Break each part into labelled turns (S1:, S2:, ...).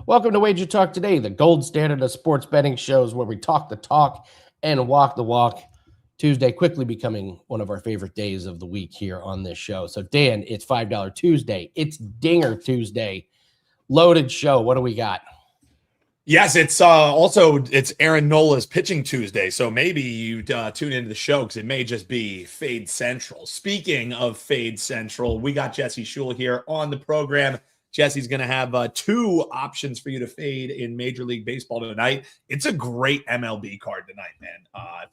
S1: Welcome to WagerTalk Today, the gold standard of sports betting shows where we talk the talk and walk the walk. Tuesday quickly becoming one of our favorite days of the week here on this show. So, Dan, it's $5 Tuesday. It's Dinger Tuesday. Loaded show. What do we got?
S2: Yes, it's Aaron Nola's pitching Tuesday, so maybe you tune into the show because it may just be Fade Central. Speaking of Fade Central, we got Jesse Schul here on the program. Jesse's going to have two options for you to fade in Major League Baseball tonight. It's a great MLB card tonight, man.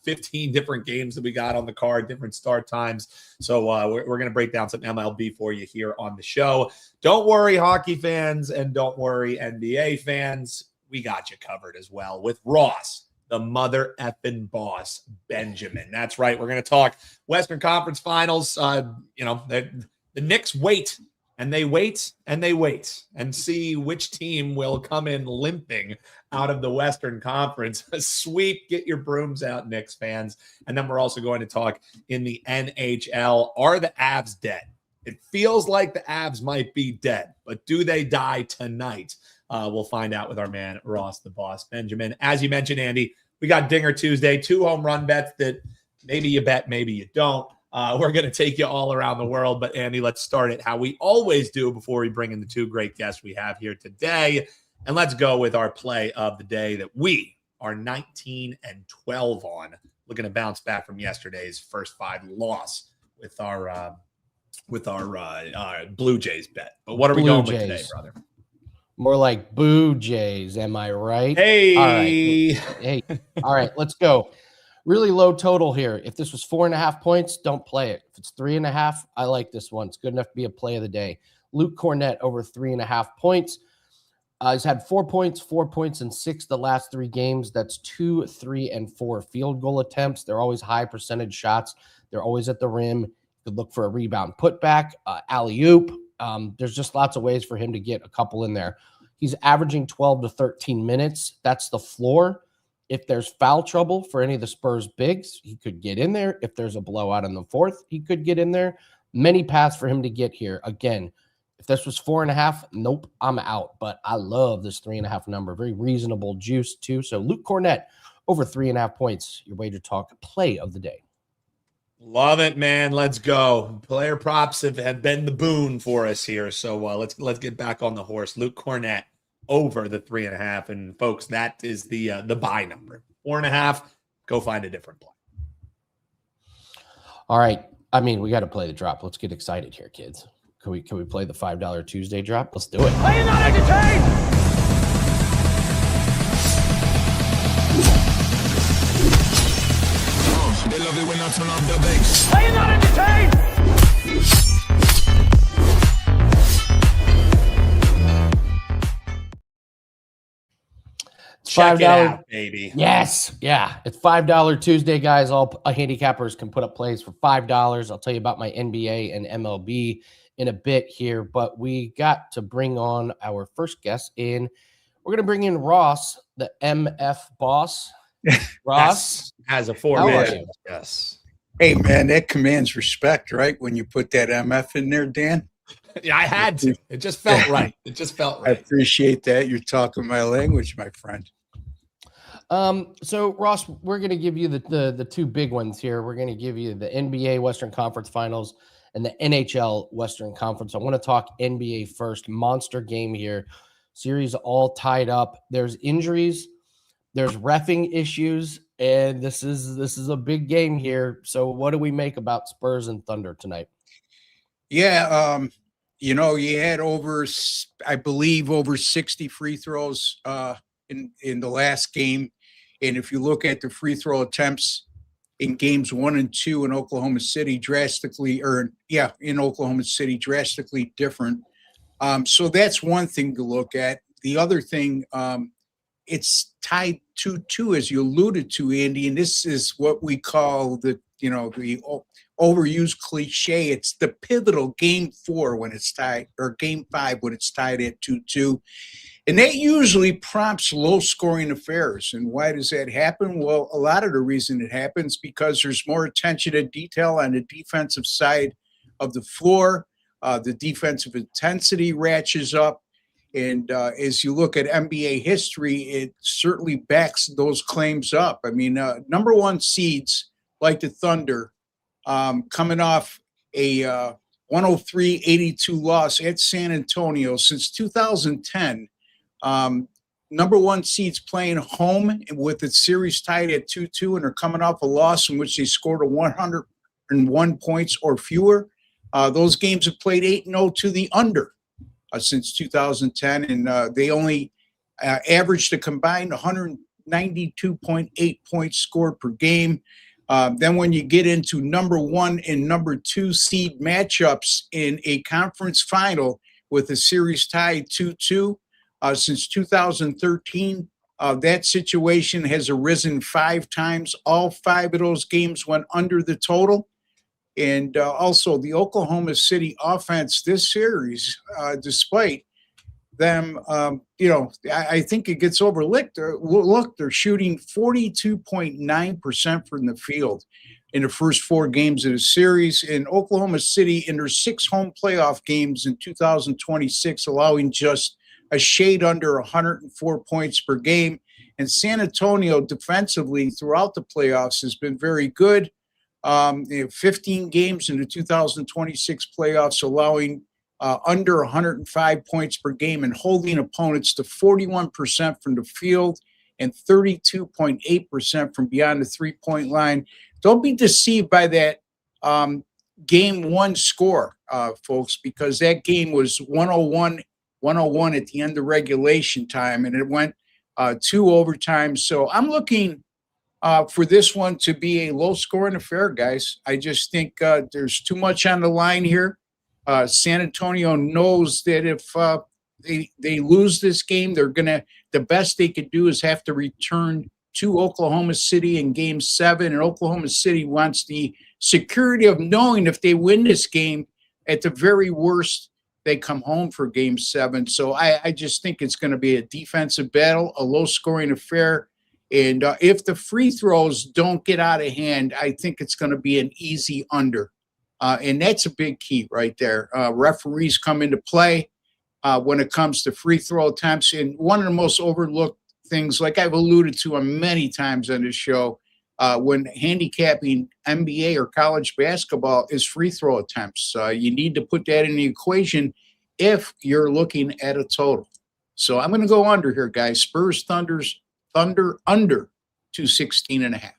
S2: 15 different games that we got on the card, different start times. So we're going to break down some MLB for you here on the show. Don't worry, hockey fans, and don't worry, NBA fans. We got you covered as well with Ross, the mother effing boss, Benjamin. That's right. We're going to talk Western Conference Finals. The Knicks wait. And they wait and they wait and see which team will come in limping out of the Western Conference. Sweep, get your brooms out, Knicks fans. And then we're also going to talk in the NHL. Are the Avs dead? It feels like the Avs might be dead, but do they die tonight? We'll find out with our man, Ross, the boss, Benjamin. As you mentioned, Andy, we got Dinger Tuesday, 2 home run bets that maybe you bet, maybe you don't. We're going to take you all around the world. But, Andy, let's start it how we always do before we bring in the two great guests we have here today. And let's go with our play of the day that we are 19-12 on. Looking to bounce back from yesterday's first 5 loss with our Blue Jays bet. But what are we going with today, brother?
S1: More like Boo Jays, am I right?
S2: Hey.
S1: All right, let's go. Really low total here. If this was 4.5 points, don't play it. If it's 3.5, I like this one. It's good enough to be a play of the day. Luke Cornett over 3.5 points. He's had 4 points, 4 points, and 6 the last 3 games. That's 2, 3, and 4 field goal attempts. They're always high percentage shots. They're always at the rim. You could look for a rebound putback, alley-oop. There's just lots of ways for him to get a couple in there. He's averaging 12 to 13 minutes. That's the floor. If there's foul trouble for any of the Spurs bigs, he could get in there. If there's a blowout in the fourth, he could get in there. Many paths for him to get here. Again, if this was 4.5, nope, I'm out. But I love this 3.5 number. Very reasonable juice, too. So Luke Cornett over 3.5 points. Your Wager Talk play of the day.
S2: Love it, man. Let's go. Player props have been the boon for us here. So let's get back on the horse. Luke Cornett over the 3.5. And folks, that is the buy number. 4.5. Go find a different play.
S1: All right. I mean, we got to play the drop. Let's get excited here, kids. Can we play the $5 Tuesday drop? Let's do it.
S3: Are you not entertained?
S4: They love it when I turn up the bass.
S3: Are you not entertained?
S2: Check it out, baby.
S1: Yes. Yeah. It's $5 Tuesday, guys. All handicappers can put up plays for $5. I'll tell you about my NBA and MLB in a bit here, but we got to bring on our first guest in. We're going to bring in Ross, the MF boss. Ross
S2: has a 4. Yes.
S5: Hey, man, that commands respect, right? When you put that MF in there, Dan.
S2: Yeah, I had to. It just felt right. It just felt right.
S5: I appreciate that. You're talking my language, my friend.
S1: So, Ross, we're going to give you the two big ones here. We're going to give you the NBA Western Conference Finals and the NHL Western Conference. I want to talk NBA first. Monster game here. Series all tied up. There's injuries. There's reffing issues. And this is a big game here. So what do we make about Spurs and Thunder tonight?
S5: Yeah, you had over 60 free throws in the last game. And if you look at the free throw attempts in games 1 and 2 in Oklahoma City, drastically different. So that's one thing to look at. The other thing, it's tied 2-2, as you alluded to, Andy, and this is what we call the overused cliche. It's the pivotal game 4 when it's tied, or game 5 when it's tied at 2-2. And that usually prompts low-scoring affairs. And why does that happen? Well, a lot of the reason it happens because there's more attention to detail on the defensive side of the floor. The defensive intensity ratchets up. And as you look at NBA history, it certainly backs those claims up. I mean, number one seeds like the Thunder, coming off a 103-82 loss at San Antonio since 2010. Number one seeds playing home with the series tied at 2-2, and are coming off a loss in which they scored a 101 points or fewer. Those games have played 8-0 to the under since 2010, and they only averaged a combined 192.8 points scored per game. Then when you get into number one and number two seed matchups in a conference final with a series tied 2-2 since 2013, that situation has arisen 5 times. All 5 of those games went under the total. And also the Oklahoma City offense this series, despite them, I think it gets overlooked. Look, they're shooting 42.9% from the field in the first 4 games of the series. In Oklahoma City, in their 6 home playoff games in 2026, allowing just a shade under 104 points per game. And San Antonio defensively throughout the playoffs has been very good. 15 games in the 2026 playoffs, allowing under 105 points per game and holding opponents to 41% from the field and 32.8% from beyond the three-point line. Don't be deceived by that game 1 score, folks, because that game was 101 at the end of regulation time, and it went 2 overtimes. So I'm looking for this one to be a low-scoring affair, guys. I just think there's too much on the line here. San Antonio knows that if they lose this game, the best they could do is have to return to Oklahoma City in Game 7, and Oklahoma City wants the security of knowing if they win this game, at the very worst, they come home for Game 7. So I just think it's going to be a defensive battle, a low-scoring affair. And if the free throws don't get out of hand, I think it's going to be an easy under. And that's a big key right there. Referees come into play when it comes to free throw attempts. And one of the most overlooked things, like I've alluded to many times on this show, when handicapping NBA or college basketball, is free throw attempts. You need to put that in the equation if you're looking at a total. So I'm going to go under here, guys. Spurs, Thunder under 216.5.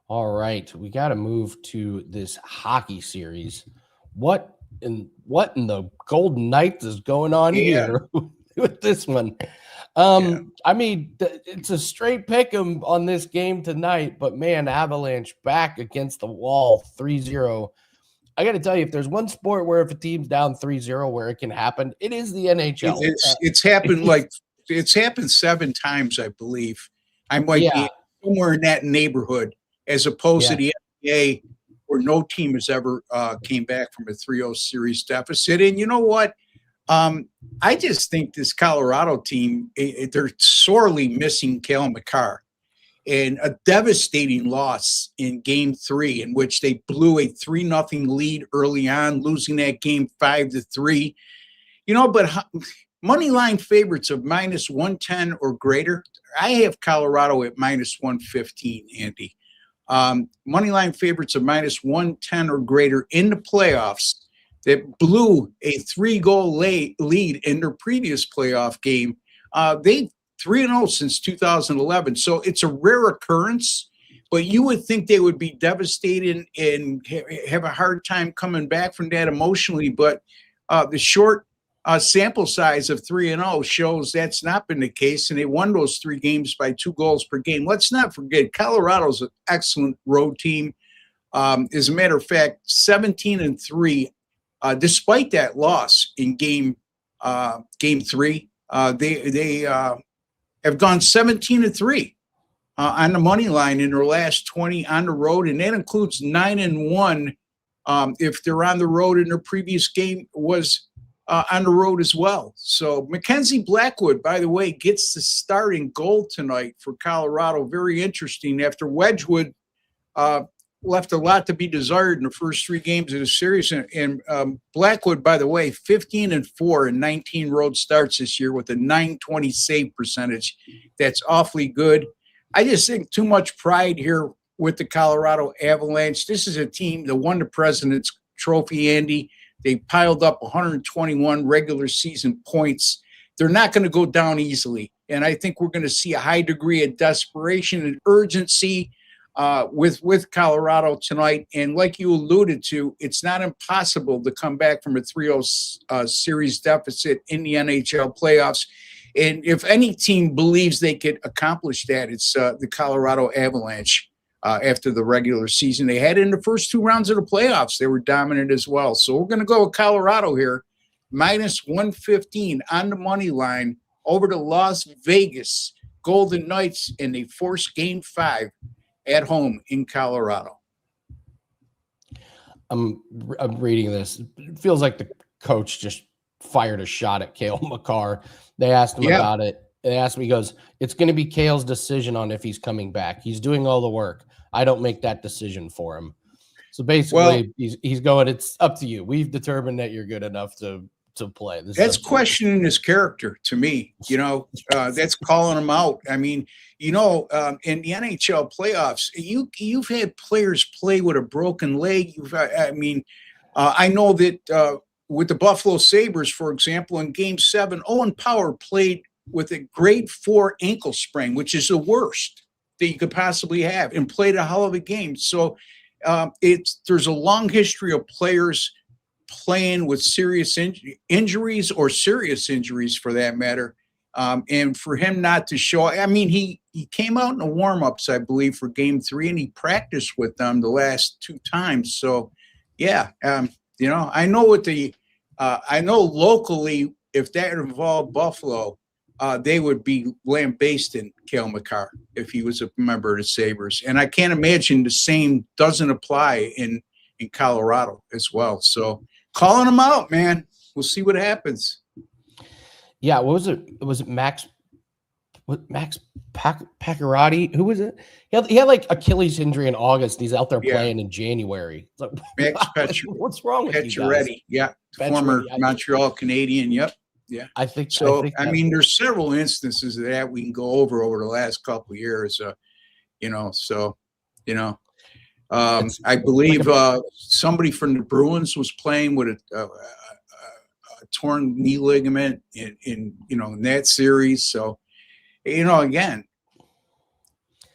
S1: All right, we got to move to this hockey series. What in the Golden Knights is going on here with this one? I mean, it's a straight pick 'em on this game tonight, but man, Avalanche back against the wall, 3-0. I got to tell you, if there's one sport where if a team's down 3-0 where it can happen, it is the NHL.
S5: It's happened it's happened 7 times, I believe. I might be somewhere in that neighborhood, as opposed to the NBA, where no team has ever came back from a 3-0 series deficit. And you know what? I just think this Colorado team, they're sorely missing Cale Makar. And a devastating loss in Game 3, in which they blew a 3-0 lead early on, losing that game 5-3. But money line favorites of -110 or greater, I have Colorado at -115, Andy. Money line favorites of -110 or greater in the playoffs that blew a 3-goal lead in their previous playoff game. They've 3-0 since 2011. So it's a rare occurrence, but you would think they would be devastated and have a hard time coming back from that emotionally. But the short sample size of 3-0 shows that's not been the case, and they won those 3 games by 2 goals per game. Let's not forget, Colorado's an excellent road team. As a matter of fact, 17-3, despite that loss in game 3, they have gone 17-3 on the money line in their last 20 on the road, and that includes 9-1 if they're on the road, and their previous game was on the road as well. So Mackenzie Blackwood, by the way, gets the starting goal tonight for Colorado. Very interesting. After Wedgwood left a lot to be desired in the first 3 games of the series. And Blackwood, by the way, 15-4 in 19 road starts this year with a .920 save percentage. That's awfully good. I just think too much pride here with the Colorado Avalanche. This is a team that won the President's Trophy, Andy. They piled up 121 regular season points. They're not going to go down easily. And I think we're going to see a high degree of desperation and urgency with Colorado tonight. And like you alluded to, it's not impossible to come back from a 3-0 series deficit in the NHL playoffs. And if any team believes they could accomplish that, it's the Colorado Avalanche. After the regular season, they had in the first 2 rounds of the playoffs, they were dominant as well. So we're going to go with Colorado here, -115 on the money line over to Las Vegas Golden Knights, and they force Game 5 at home in Colorado.
S1: I'm reading this. It feels like the coach just fired a shot at Cale Makar. They asked him about it. They asked me, he goes, it's going to be Cale's decision on if he's coming back. He's doing all the work. I don't make that decision for him. So basically, he's going, it's up to you. We've determined that you're good enough to play.
S5: That's questioning his character to me. That's calling him out. I mean, in the NHL playoffs, you've had players play with a broken leg. I know that with the Buffalo Sabres, for example, in Game 7, Owen Power played with a grade 4 ankle sprain, which is the worst that you could possibly have, and played a hell of a game. So there's a long history of players playing with serious injuries or serious injuries for that matter. And for him not to show, he came out in the warm-ups, I believe, for Game 3, and he practiced with them the last 2 times. So, I know I know locally, if that involved Buffalo, they would be lambasting Cale Makar if he was a member of the Sabres. And I can't imagine the same doesn't apply in Colorado as well. So calling him out, man. We'll see what happens.
S1: Yeah, what was it? Was it Max Pacioretty? Who was it? He had like Achilles injury in August. He's out there playing in January. It's like,
S5: Max
S1: what's wrong with you guys?
S5: Former Montreal Canadian. Yep. Yeah,
S1: I think
S5: so. There's several instances of that we can go over the last couple of years. I believe somebody from the Bruins was playing with a torn knee ligament in that series. So, again,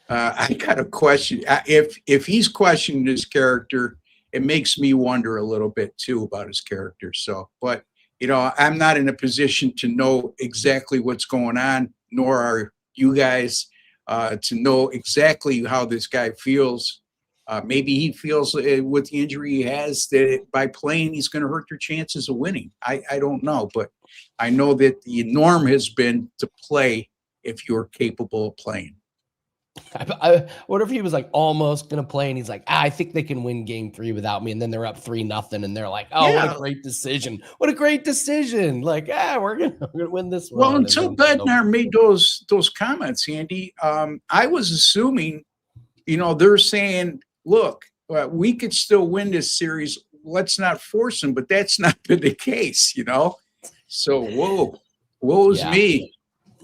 S5: I got a question. If he's questioning his character, it makes me wonder a little bit too about his character. So, but. I'm not in a position to know exactly what's going on, nor are you guys, to know exactly how this guy feels. Maybe he feels with the injury he has that by playing, he's going to hurt your chances of winning. I don't know, but I know that the norm has been to play if you're capable of playing.
S1: What if he was like almost going to play and he's like, I think they can win Game 3 without me. And then they're up 3-0 and they're like, what a great decision. What a great decision. Like, we're going to win this one.
S5: Well, until Bednar made those comments, Andy, I was assuming, they're saying, look, we could still win this series. Let's not force them, but that's not been the case, So, woe's me.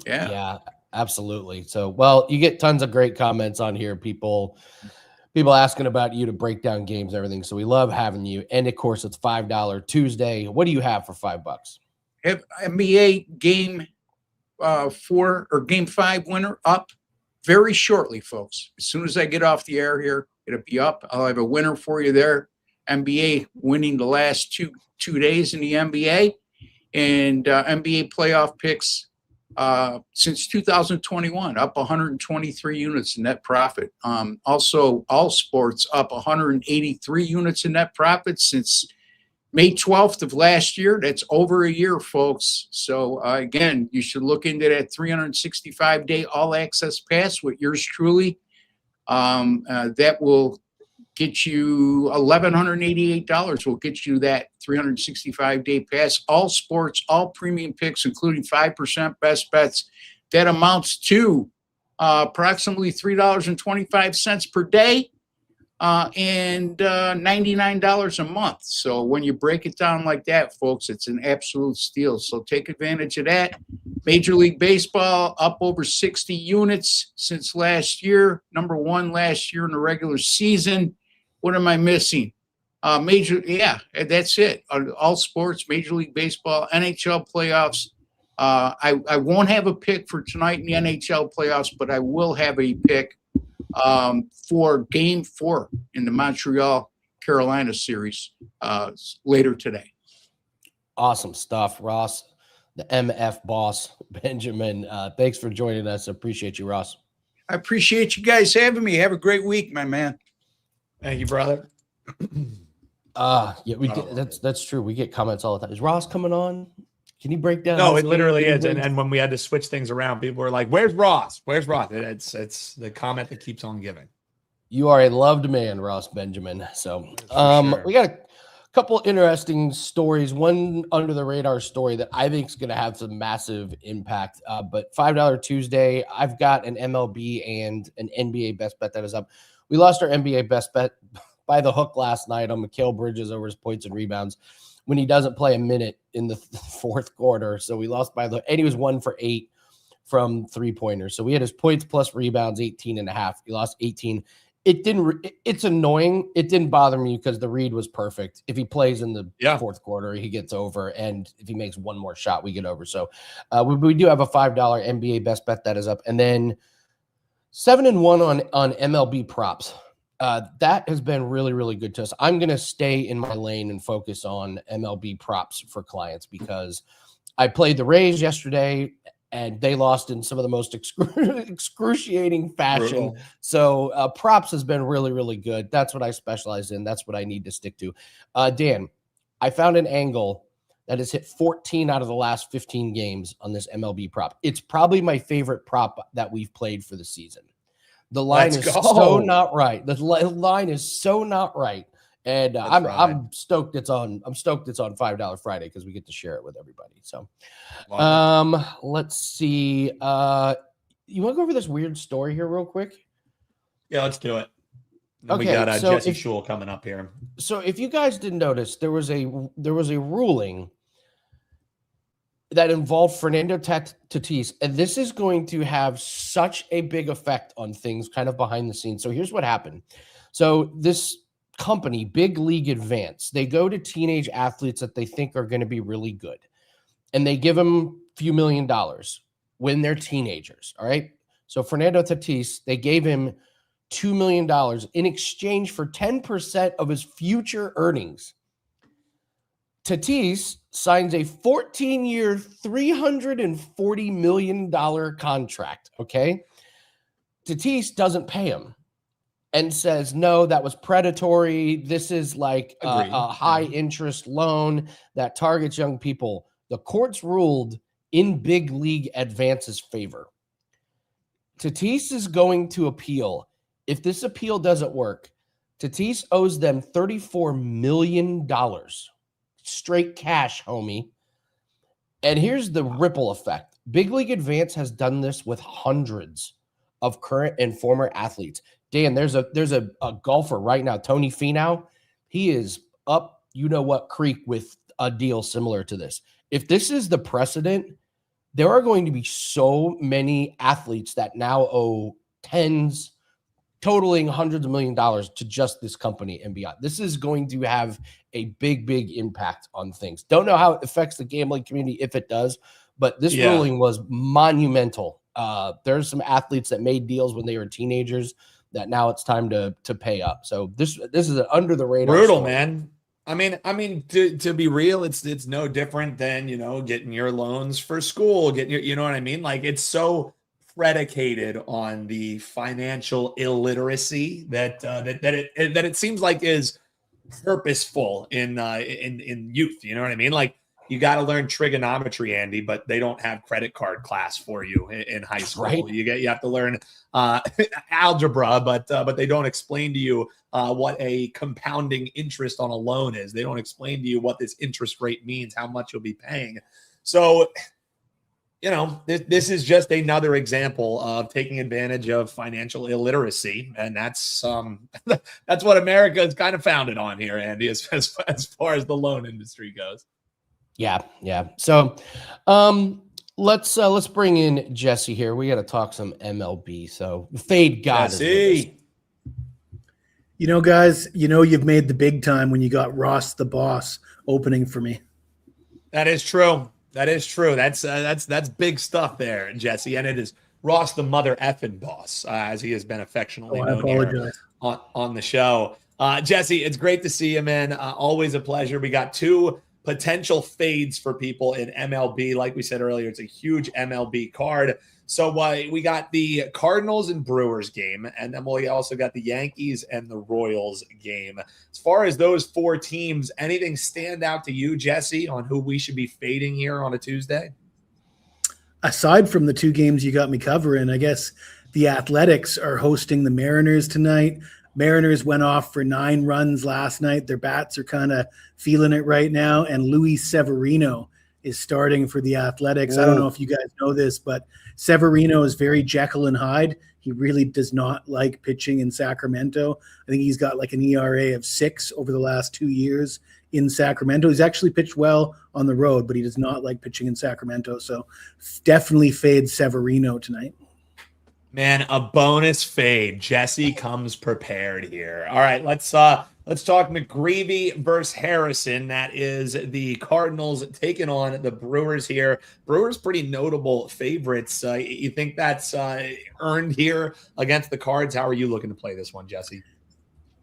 S1: Yeah. Absolutely. So, well, you get tons of great comments on here. People asking about you to break down games and everything. So we love having you. And of course, it's $5 Tuesday. What do you have for $5?
S5: Have NBA Game 4 or Game 5 winner up very shortly, folks. As soon as I get off the air here, it'll be up. I'll have a winner for you there. NBA winning the last two days in the NBA, and NBA playoff picks. Since 2021, up 123 units in net profit. Also, all sports up 183 units in net profit since May 12th of last year. That's over a year, folks. So, again, you should look into that 365-day all-access pass with yours truly. That will get you $1,188. Will get you that 365-day pass. All sports, all premium picks, including 5% best bets. That amounts to approximately $3.25 per day. and $99 a month. So when you break it down like that, folks, it's an absolute steal. So take advantage of that. Major League Baseball up over 60 units since last year. Number one last year in the regular season. What am I missing? That's it. All sports, Major League Baseball, NHL playoffs. I won't have a pick for tonight in the NHL playoffs, but I will have a pick for Game 4 in the Montreal Carolina series later today.
S1: Awesome stuff, Ross, the MF boss, Benjamin. Thanks for joining us. Appreciate you, Ross.
S5: I appreciate you guys having me. Have a great week, my man.
S2: Thank you, brother.
S1: Yeah, we get, that's true. We get comments all the time. Is Ross coming on? Can you break down?
S2: No, it literally is. And when we had to switch things around, people were like, "Where's Ross? Where's Ross?" It's the comment that keeps on giving.
S1: You are a loved man, Ross Benjamin. So,
S2: sure.
S1: We got a couple interesting stories. One under the radar story that I think is going to have some massive impact. But $5 Tuesday, I've got an MLB and an NBA best bet that is up. We lost our NBA best bet by the hook last night on Mikal Bridges over his points and rebounds when he doesn't play a minute in the fourth quarter. So we lost by and he was 1 for 8 from 3-pointers. So we had his points plus rebounds, 18.5. He lost 18. It's annoying. It didn't bother me because the read was perfect. If he plays in the fourth quarter, he gets over. And if he makes one more shot, we get over. So we do have a $5 NBA best bet that is up. And then 7-1 on MLB props. That has been really, really good to us. I'm going to stay in my lane and focus on MLB props for clients because I played the Rays yesterday and they lost in some of the most excruciating fashion. Brutal. So props has been really, really good. That's what I specialize in. That's what I need to stick to. Dan, I found an angle that has hit 14 out of the last 15 games on this MLB prop. It's probably my favorite prop that we've played for the season. The line is so not right. The line is so not right. And I'm stoked it's on $5 Friday because we get to share it with everybody. So let's see. You want to go over this weird story here real quick?
S2: Yeah, let's do it. Then we got Jesse Shule coming up here.
S1: So if you guys didn't notice, there was a ruling that involved Fernando Tatis, and this is going to have such a big effect on things kind of behind the scenes. So here's what happened. So this company, Big League Advance, they go to teenage athletes that they think are going to be really good, and they give them a few $1 million when they're teenagers, all right? So Fernando Tatis, they gave him $2 million in exchange for 10% of his future earnings. Tatis signs a 14-year, $340 million contract, okay? Tatis doesn't pay him and says, no, that was predatory. This is like a high-interest loan that targets young people. The courts ruled in Big League Advance's favor. Tatis is going to appeal. If this appeal doesn't work, Tatis owes them $34 million. Straight cash, homie. And here's the ripple effect. Big League Advance has done this with hundreds of current and former athletes. Dan, there's a golfer right now, Tony Finau. He is up, you know what, creek with a deal similar to this. If this is the precedent, there are going to be so many athletes that now owe tens, totaling hundreds of $millions to just this company and beyond. This is going to have a big, big impact on things. Don't know how it affects the gambling community if it does, but this ruling was monumental. There's some athletes that made deals when they were teenagers that now it's time to pay up. So this is an under the radar.
S2: Brutal,
S1: story.
S2: Man. I mean, to be real, it's no different than, getting your loans for school, getting your, you know what I mean? Like, it's so predicated on the financial illiteracy that it seems like is purposeful in youth. You know what I mean? Like, you got to learn trigonometry, Andy, but they don't have credit card class for you in high school. Right. You have to learn algebra, but they don't explain to you what a compounding interest on a loan is. They don't explain to you what this interest rate means, how much you'll be paying. So, this is just another example of taking advantage of financial illiteracy, and that's that's what America is kind of founded on here, Andy, as far as the loan industry goes.
S1: Yeah. So, let's bring in Jesse here. We got to talk some MLB. So, Fade God is with us.
S6: Guys, you've made the big time when you got Ross the Boss opening for me.
S2: That is true. That's big stuff there, Jesse. And it is Ross the mother effing boss, as he has been affectionately known here on the show. Jesse, it's great to see you, man. Always a pleasure. We got two potential fades for people in MLB. Like we said earlier, it's a huge MLB card. So we got the Cardinals and Brewers game, and then we also got the Yankees and the Royals game. As far as those four teams, anything stand out to you, Jesse, on who we should be fading here on a Tuesday?
S6: Aside from the two games you got me covering, I guess the Athletics are hosting the Mariners tonight. Mariners went off for 9 runs last night. Their bats are kind of feeling it right now, and Luis Severino is starting for the Athletics. I don't know if you guys know this, but Severino is very Jekyll and Hyde. He really does not like pitching in Sacramento. I think he's got like an ERA of 6 over the last 2 years in Sacramento. He's actually pitched well on the road, but he does not like pitching in Sacramento. So definitely fade Severino tonight.
S2: Man, a bonus fade. Jesse comes prepared here. All right, let's talk McGreevy versus Harrison. That is the Cardinals taking on the Brewers here. Brewers pretty notable favorites. You think that's earned here against the Cards? How are you looking to play this one, Jesse?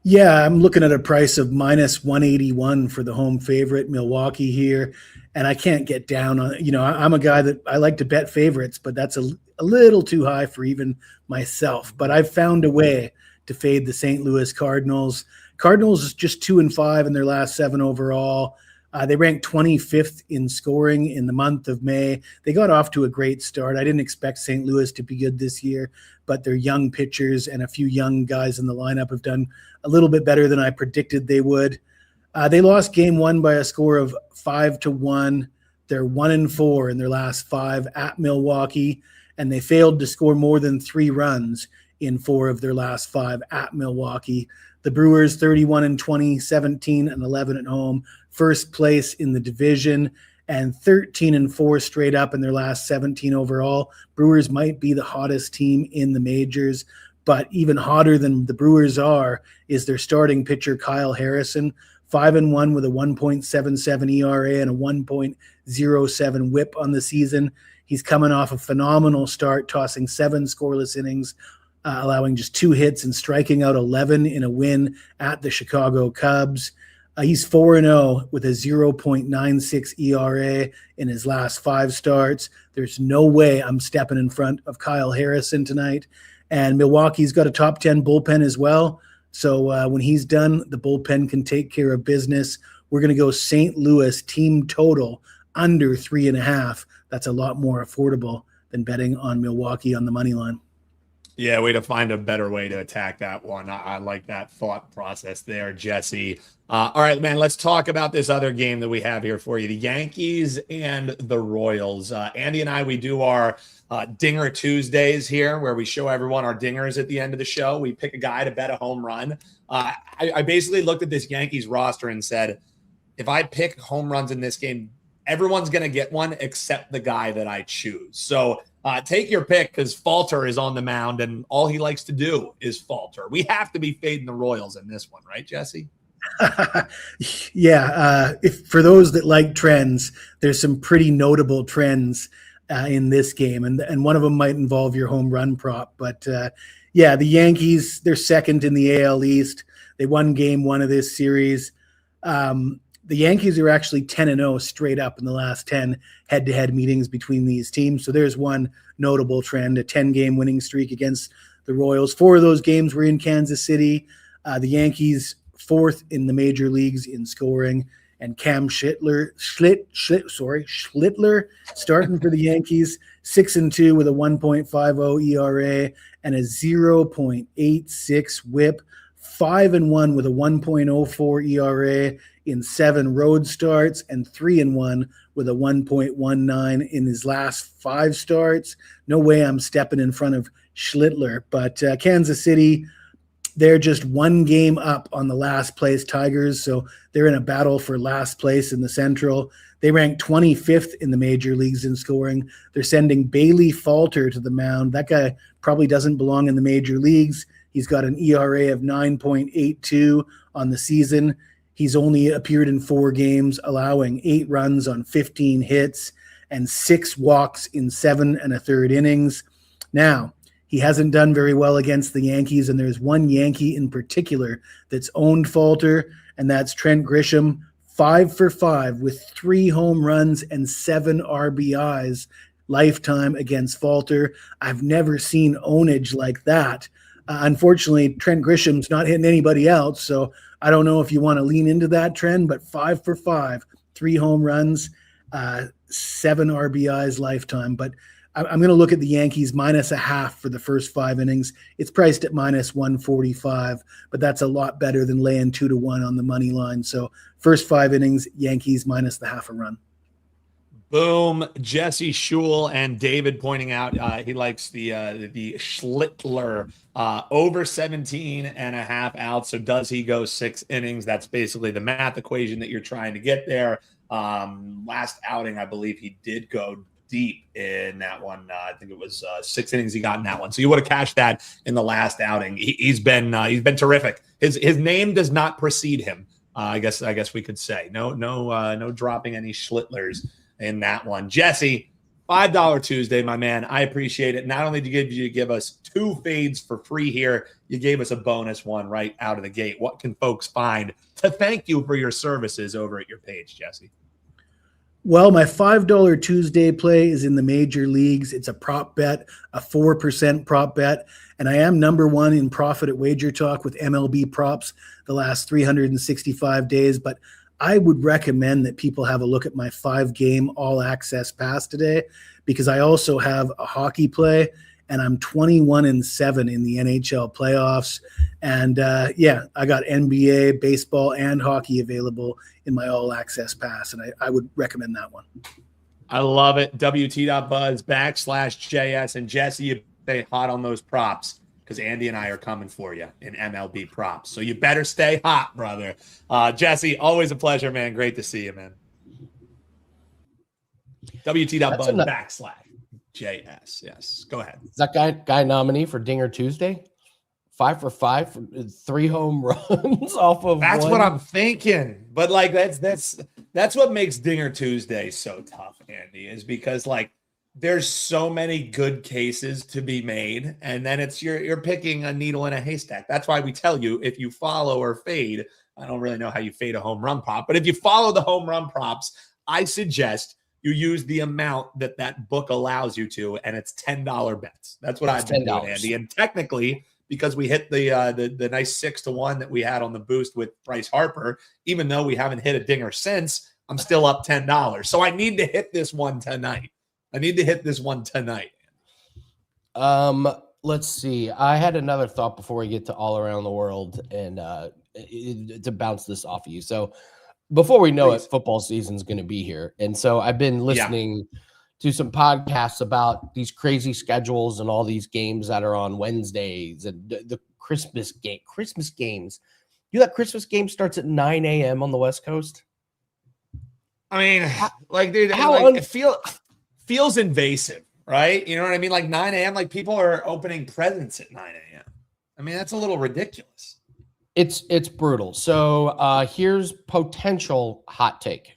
S6: Yeah, I'm looking at a price of minus 181 for the home favorite, Milwaukee here. And I can't get down on, I'm a guy that I like to bet favorites, but that's a little too high for even myself. But I've found a way to fade the St. Louis Cardinals. Cardinals is just 2-5 in their last 7 overall. They ranked 25th in scoring in the month of May. They got off to a great start. I didn't expect St. Louis to be good this year, but their young pitchers and a few young guys in the lineup have done a little bit better than I predicted they would. They lost game 1 by a score of 5-1. They're 1-4 in their last 5 at Milwaukee, and they failed to score more than 3 runs in 4 of their last 5 at Milwaukee. The Brewers 31-20, 17-11 at home, first place in the division, and 13-4 straight up in their last 17 overall. Brewers might be the hottest team in the majors, but even hotter than the Brewers are is their starting pitcher Kyle Harrison, 5-1 with a 1.77 ERA and a 1.07 WHIP on the season. He's coming off a phenomenal start, tossing 7 scoreless innings, allowing just 2 hits and striking out 11 in a win at the Chicago Cubs. He's 4-0 with a 0.96 ERA in his last 5 starts. There's no way I'm stepping in front of Kyle Harrison tonight. And Milwaukee's got a top 10 bullpen as well. So when he's done, the bullpen can take care of business. We're going to go St. Louis team total under 3.5. That's a lot more affordable than betting on Milwaukee on the money line.
S2: Yeah, way to find a better way to attack that one. I like that thought process there, Jesse. All right, man, let's talk about this other game that we have here for you, the Yankees and the Royals. Andy and I, we do our Dinger Tuesdays here where we show everyone our dingers at the end of the show. We pick a guy to bet a home run. I basically looked at this Yankees roster and said, if I pick home runs in this game, everyone's going to get one except the guy that I choose. So take your pick because Falter is on the mound and all he likes to do is falter. We have to be fading the Royals in this one, right, Jesse?
S6: Yeah. If for those that like trends, there's some pretty notable trends in this game. And one of them might involve your home run prop. But yeah, the Yankees, they're second in the AL East. They won game 1 of this series. The Yankees are actually 10-0 straight up in the last 10 head-to-head meetings between these teams. So there's one notable trend, a 10-game winning streak against the Royals. 4 of those games were in Kansas City. The Yankees 4th in the major leagues in scoring. And Cam Schlittler starting for the Yankees, 6-2 with a 1.50 ERA and a 0.86 WHIP. 5-1 with a 1.04 ERA in 7 road starts and 3-1 with a 1.19 in his last 5 starts. No way I'm stepping in front of Schlittler, but Kansas City, they're just 1 game up on the last place Tigers, so they're in a battle for last place in the Central. They rank 25th in the major leagues in scoring. They're sending Bailey Falter to the mound. That guy probably doesn't belong in the major leagues. He's got an ERA of 9.82 on the season. He's only appeared in 4 games, allowing 8 runs on 15 hits and 6 walks in 7 1/3 innings. Now, he hasn't done very well against the Yankees, and there's one Yankee in particular that's owned Falter, and that's Trent Grisham, 5 for 5 with 3 home runs and 7 RBIs lifetime against Falter. I've never seen ownage like that. Unfortunately, Trent Grisham's not hitting anybody else, so I don't know if you want to lean into that trend, but 5 for 5, 3 home runs, 7 RBIs lifetime. But I'm going to look at the Yankees -0.5 for the first 5 innings. It's priced at -145, but that's a lot better than laying 2-1 on the money line. So first 5 innings, Yankees -0.5 a run.
S2: Boom. Jesse Schul and David pointing out he likes the Schlittler over 17.5 outs. So does he go 6 innings? That's basically the math equation that you're trying to get there. Last outing, I believe he did go deep in that one. I think it was 6 innings he got in that one. So you would have cashed that in the last outing. He's been terrific. His name does not precede him. I guess we could say no dropping any Schlittlers in that one. Jesse, $5 Tuesday, my man. I appreciate it. Not only did you give us 2 fades for free here, you gave us a bonus one right out of the gate. What can folks find to thank you for your services over at your page, Jesse?
S6: Well, my $5 Tuesday play is in the major leagues. It's a prop bet, a 4% prop bet, and I am number 1 in profit at WagerTalk with MLB props the last 365 days, but I would recommend that people have a look at my 5-game all-access pass today, because I also have a hockey play, and I'm 21-7 in the NHL playoffs. And I got NBA, baseball, and hockey available in my all-access pass, and I would recommend that one.
S2: I love it. WT.buzz/JS. And Jesse, you stay hot on those props, because Andy and I are coming for you in MLB props. So you better stay hot, brother. Jesse, always a pleasure, man. Great to see you, man. WT.buzz/JS. Yes. Go ahead.
S1: Is that guy nominee for Dinger Tuesday? 5 for 5, 3 home runs off of.
S2: That's
S1: 1.
S2: what I'm thinking. But like that's what makes Dinger Tuesday so tough, Andy, is because like there's so many good cases to be made, and then it's you're picking a needle in a haystack. That's why we tell you, if you follow or fade, I don't really know how you fade a home run prop, but if you follow the home run props, I suggest you use the amount that book allows you to, and it's $10 bets. That's what I've been doing, Andy. And technically, because we hit the nice 6-1 that we had on the boost with Bryce Harper, even though we haven't hit a dinger since, I'm still up $10. So I need to hit this one tonight.
S1: Let's see. I had another thought before we get to all around the world, and to bounce this off of you. So before we know it, football season's going to be here. And so I've been listening to some podcasts about these crazy schedules and all these games that are on Wednesdays and the Christmas games. You know that Christmas game starts at 9 a.m. on the West Coast?
S2: I mean, like, dude, it feels invasive, right? You know what I mean? Like 9 a.m., like people are opening presents at 9 a.m. I mean, that's a little ridiculous.
S1: It's brutal. So here's potential hot take.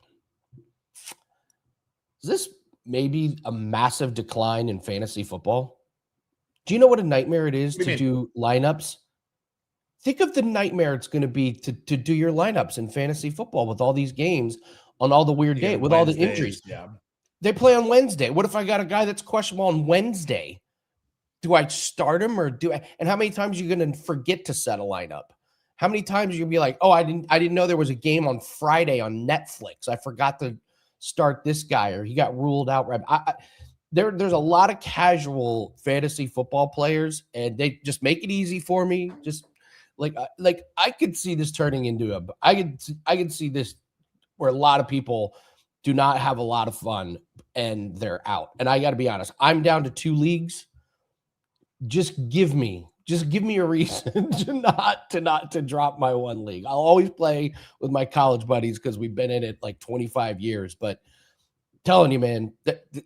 S1: Is this maybe a massive decline in fantasy football? Do you know what a nightmare it is to do lineups? Think of the nightmare it's going to be to do your lineups in fantasy football with all these games on all the weird days, with all the injuries.
S2: Yeah.
S1: They play on Wednesday. What if I got a guy that's questionable on Wednesday? Do I start him or do I? And how many times are you going to forget to set a lineup? How many times are you going to be like, oh, I didn't know there was a game on Friday on Netflix. I forgot to start this guy, or he got ruled out. There's a lot of casual fantasy football players, and they just make it easy for me. Just Like I could see this turning into I could see this where a lot of people do not have a lot of fun and they're out. And I got to be honest, I'm down to 2 leagues. Just give me a reason to not drop my 1 league. I'll always play with my college buddies because we've been in it like 25 years. But telling you, man,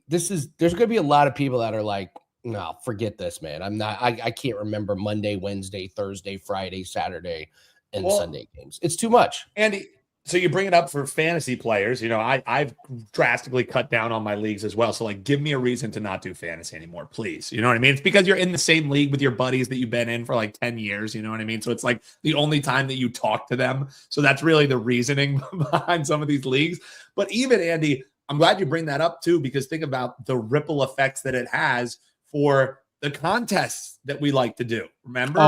S1: there's going to be a lot of people that are like, no, forget this, man. I can't remember Monday, Wednesday, Thursday, Friday, Saturday, and Sunday games. It's too much.
S2: Andy, so you bring it up for fantasy players. I've drastically cut down on my leagues as well. So like, give me a reason to not do fantasy anymore, please. You know what I mean? It's because you're in the same league with your buddies that you've been in for like 10 years. You know what I mean? So it's like the only time that you talk to them. So that's really the reasoning behind some of these leagues. But even Andy, I'm glad you bring that up too, because think about the ripple effects that it has for the contests that we like to do. Remember,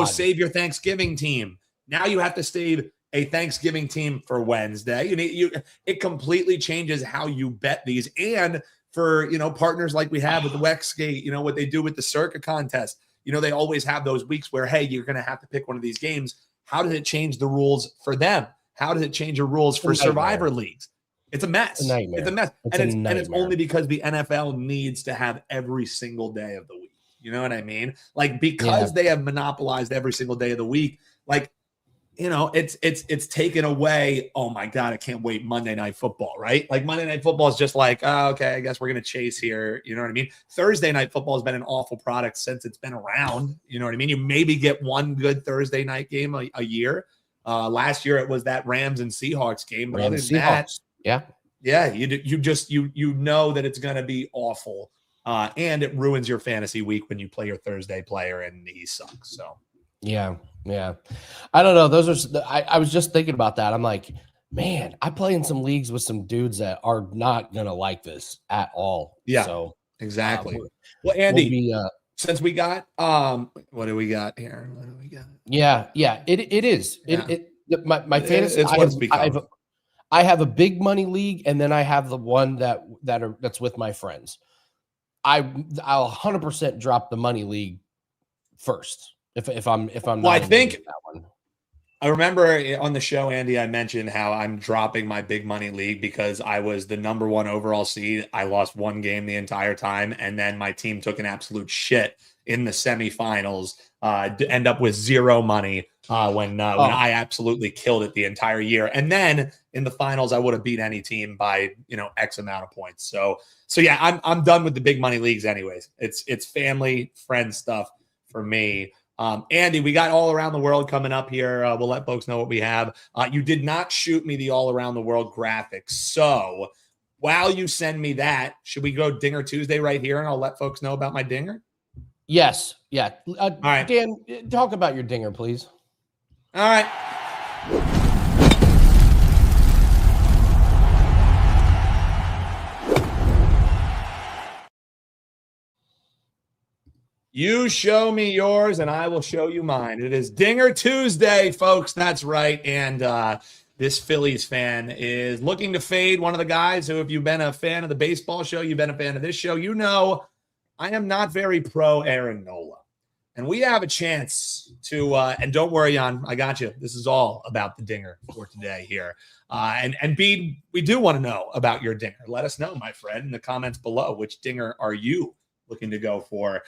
S2: save your Thanksgiving team. Now you have to save a Thanksgiving team for Wednesday. It completely changes how you bet these. And for, partners like we have with the Wexgate, what they do with the Circa contest, they always have those weeks where, hey, you're going to have to pick one of these games. How does it change the rules for them? How does it change the rules for Survivor leagues? It's a mess. It's a mess. And it's only because the NFL needs to have every single day of the week. You know what I mean? Like, because they have monopolized every single day of the week, like, it's taken away. Oh my God, I can't wait. Monday Night Football, right? Like Monday Night Football is just like, oh, okay, I guess we're going to chase here. You know what I mean? Thursday Night Football has been an awful product since it's been around. You know what I mean? You maybe get one good Thursday night game a year. Last year it was that Rams and Seahawks game. But other than that, you know that it's going to be awful. And it ruins your fantasy week when you play your Thursday player and he sucks. So
S1: yeah. I don't know. I was just thinking about that. I'm like, man, I play in some leagues with some dudes that are not going to like this at all.
S2: Yeah.
S1: So
S2: exactly. Well, Andy, since we got, what do we got here? What do we got?
S1: Yeah. It is.
S2: Yeah.
S1: My fantasy.
S2: It's what it's become.
S1: I have a big money league, and then I have the one that's with my friends. I'll 100% drop the money league first if I'm
S2: well, I think that one. I remember on the show, Andy, I mentioned how I'm dropping my big money league because I was the number 1 overall seed. I lost 1 game the entire time, and then my team took an absolute shit in the semifinals to end up with 0 money when I absolutely killed it the entire year. And then in the finals, I would have beat any team by X amount of points. So yeah, I'm done with the big money leagues anyways. It's family, friend stuff for me. Andy, we got all around the world coming up here. We'll let folks know what we have. You did not shoot me the all around the world graphics. So while you send me that, should we go Dinger Tuesday right here? And I'll let folks know about my dinger.
S1: Yes. Yeah.
S2: All right.
S1: Dan, talk about your dinger, please.
S2: All right. You show me yours and I will show you mine. It is Dinger Tuesday, folks. That's right. And this Phillies fan is looking to fade one of the guys who, if you've been a fan of the baseball show, you've been a fan of this show, I am not very pro Aaron Nola. And we have a chance to, and don't worry, Jan, I got you. This is all about the dinger for today here. And B, we do want to know about your dinger. Let us know, my friend, in the comments below. Which dinger are you looking to go for?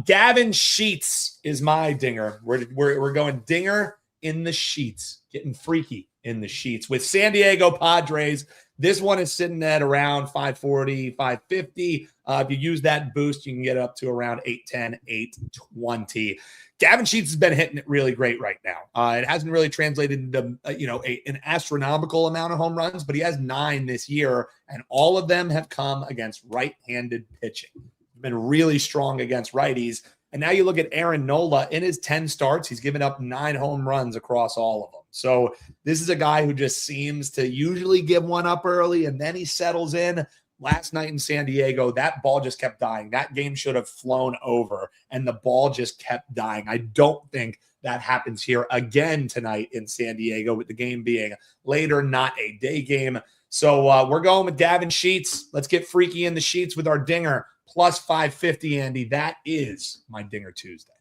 S2: Gavin Sheets is my dinger. We're going dinger in the sheets, getting freaky in the sheets with San Diego Padres. This one is sitting at around 540, 550. If you use that boost, you can get up to around 810, 820. Gavin Sheets has been hitting it really great right now. It hasn't really translated into an astronomical amount of home runs, but he has 9 this year, and all of them have come against right-handed pitching. He's been really strong against righties. And now you look at Aaron Nola. In his 10 starts, he's given up 9 home runs across all of them. So this is a guy who just seems to usually give one up early, and then he settles in. Last night in San Diego, that ball just kept dying. That game should have flown over, and the ball just kept dying. I don't think that happens here again tonight in San Diego, with the game being later, not a day game. So we're going with Gavin Sheets. Let's get freaky in the sheets with our dinger. Plus 550, Andy. That is my Dinger Tuesday.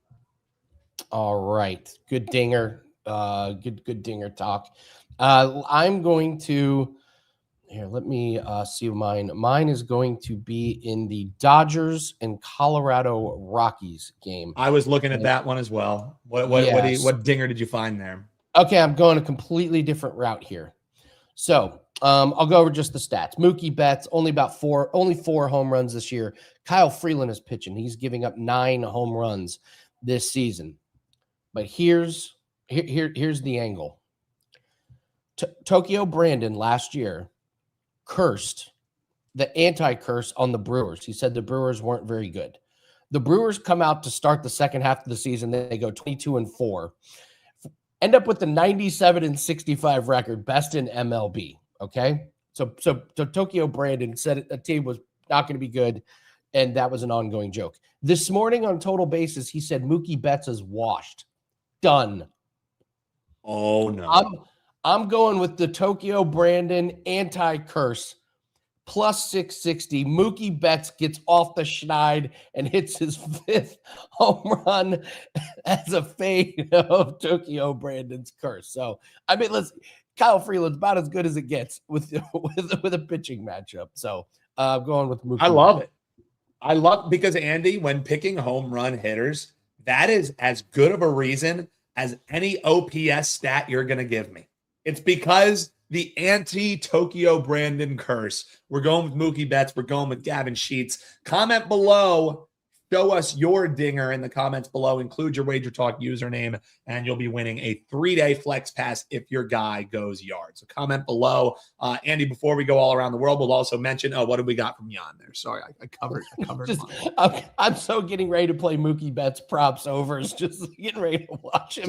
S1: All right. Good dinger. Good dinger talk. I'm going to here. Let me see mine. Mine is going to be in the Dodgers and Colorado Rockies game.
S2: I was looking at that one as well.
S1: Yes.
S2: What dinger did you find there?
S1: Okay, I'm going a completely different route here. So I'll go over just the stats. Mookie Betts only four home runs this year. Kyle Freeland is pitching. He's giving up 9 home runs this season. But here's the angle. Tokyo Brandon last year cursed the anti-curse on the Brewers. He said the Brewers weren't very good. The Brewers come out to start the second half of the season. They go 22-4, end up with the 97-65 record, best in MLB. Okay, so Tokyo Brandon said a team was not going to be good, and that was an ongoing joke. This morning on Total Bases, he said Mookie Betts is washed, done.
S2: Oh no.
S1: I'm going with the Tokyo Brandon anti-curse plus 660. Mookie Betts gets off the schneid and hits his 5th home run as a fade of Tokyo Brandon's curse. So, I mean, Kyle Freeland's about as good as it gets with a pitching matchup. So, going with Mookie.
S2: I love it. I love because Andy, when picking home run hitters, that is as good of a reason as any OPS stat you're going to give me. It's because the anti-Tokyo Brandon curse. We're going with Mookie Betts. We're going with Gavin Sheets. Comment below. Show us your dinger in the comments below. Include your WagerTalk username, and you'll be winning a 3-day flex pass if your guy goes yard. So comment below. Andy, before we go all around the world, we'll also mention, what did we got from Jan there? Sorry, I covered
S1: I'm so getting ready to play Mookie Betts props overs, just getting ready to watch him.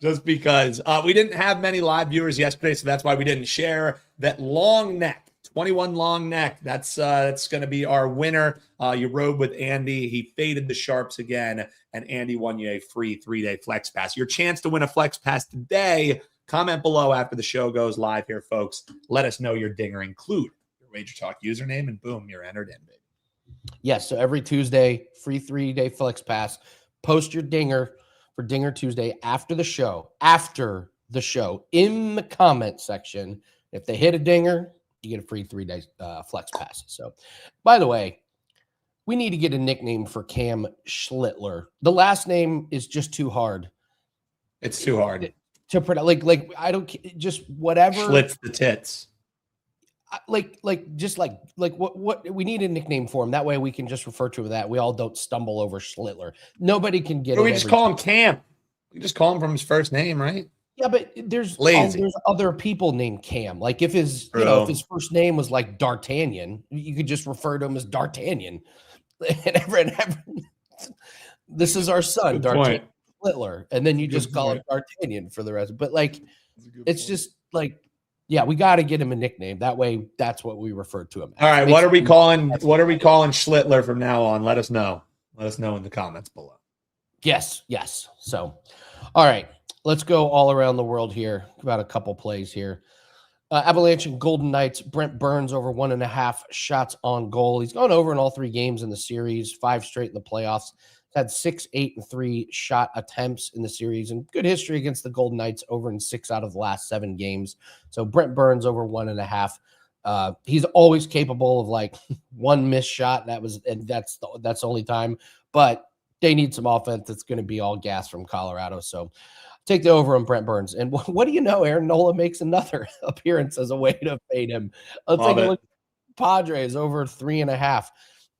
S2: Just because we didn't have many live viewers yesterday, so that's why we didn't share that long neck. 21 long neck. That's going to be our winner. You rode with Andy. He faded the Sharps again, and Andy won you a free 3-day flex pass. Your chance to win a flex pass today. Comment below after the show goes live here, folks. Let us know your dinger. Include your WagerTalk username, and boom, you're entered in, baby.
S1: Yes, so every Tuesday, free 3-day flex pass. Post your dinger for Dinger Tuesday after the show in the comment section. If they hit a dinger, you get a free 3-day flex pass. So, by the way, we need to get a nickname for Cam Schlittler. The last name is just too hard.
S2: It's too hard
S1: to pronounce. Like I don't just whatever.
S2: Schlitz the tits.
S1: What we need a nickname for him. That way we can just refer to that. We all don't stumble over Schlittler. Nobody can get it.
S2: We just call him Cam. We just call him from his first name, right?
S1: Yeah, but there's other people named Cam. Like if his first name was like D'Artagnan, you could just refer to him as D'Artagnan. This is our son, D'Artagnan Schlittler, and then you just call him D'Artagnan for the rest. But like, it's just like, yeah, we got to get him a nickname. That way, that's what we refer to him as.
S2: All right, what are we calling Schlittler from now on? Let us know. Let us know in the comments below.
S1: Yes. So, all right. Let's go all around the world here. About a couple plays here. Avalanche and Golden Knights. Brent Burns over 1.5 shots on goal. He's gone over in all 3 games in the series, 5 straight in the playoffs. He's had 6, 8, and 3 shot attempts in the series, and good history against the Golden Knights over in 6 out of the last 7 games. So Brent Burns over 1.5. He's always capable of like 1 missed shot. That's the only time. But they need some offense. It's going to be all gas from Colorado. So take the over on Brent Burns. And what do you know? Aaron Nola makes another appearance as a way to fade him. Let's take a look at Padres over 3.5.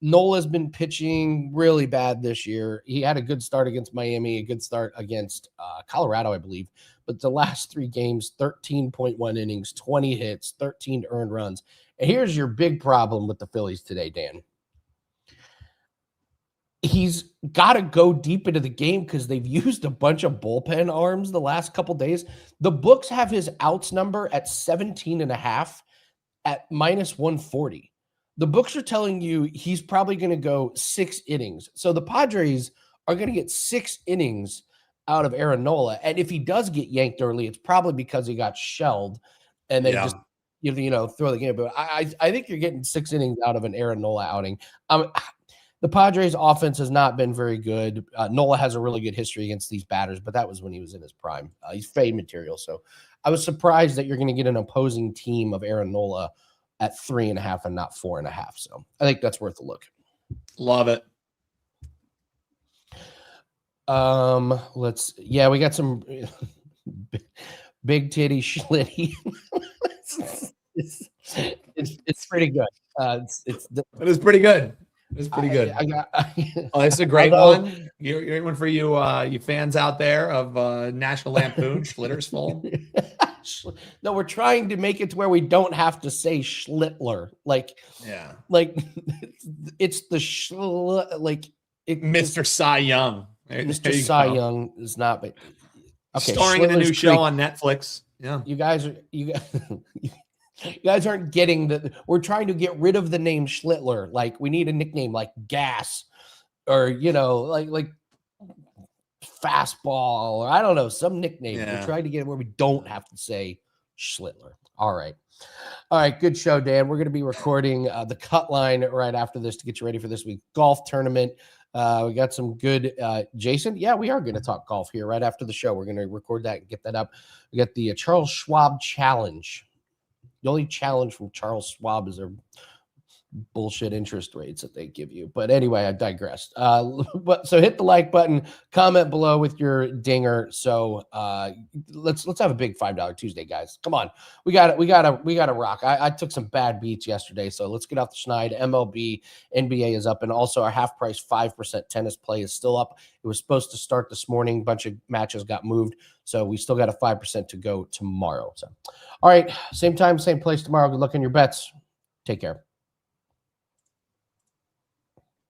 S1: Nola's been pitching really bad this year. He had a good start against Miami, a good start against Colorado, I believe. But the last 3 games, 13.1 innings, 20 hits, 13 earned runs. And here's your big problem with the Phillies today, Dan. He's got to go deep into the game because they've used a bunch of bullpen arms the last couple days. The books have his outs number at 17.5 at minus 140. The books are telling you he's probably going to go 6 innings. So the Padres are going to get 6 innings out of Aaron Nola. And if he does get yanked early, it's probably because he got shelled and they just throw the game. But I think you're getting 6 innings out of an Aaron Nola outing. The Padres' offense has not been very good. Nola has a really good history against these batters, but that was when he was in his prime. He's fade material, so I was surprised that you're going to get an opposing team of Aaron Nola at 3.5 and not 4.5. So I think that's worth a look.
S2: Love it.
S1: We got some big titty schlitty. it's pretty good.
S2: It is pretty good. It's pretty good. It's a great one. Great one for you, you fans out there of National Lampoon. Schlitter's full.
S1: No, we're trying to make it to where we don't have to say Schlittler. Like it's the
S2: Mr. Cy Young.
S1: Mr. Cy Young is not. But okay,
S2: starring in a new show on Netflix. Yeah,
S1: you guys aren't getting the. We're trying to get rid of the name Schlittler. Like we need a nickname like Gas, or like Fastball, or I don't know, some nickname.
S2: Yeah.
S1: We're trying to get it where we don't have to say Schlittler. All right, good show, Dan. We're going to be recording the cut line right after this to get you ready for this week's golf tournament. We got some good Jason. Yeah, we are going to talk golf here right after the show. We're going to record that and get that up. We got the Charles Schwab challenge. The only challenge from Charles Schwab is their bullshit interest rates that they give you. But anyway, I digressed. So hit the like button, comment below with your dinger. So let's have a big $5 Tuesday, guys. Come on, we got to rock. I took some bad beats yesterday, so let's get off the schneid. MLB, NBA is up, and also our half price 5% tennis play is still up. It was supposed to start this morning. A bunch of matches got moved, so we still got a 5% to go tomorrow. So, all right, same time, same place tomorrow. Good luck on your bets. Take care.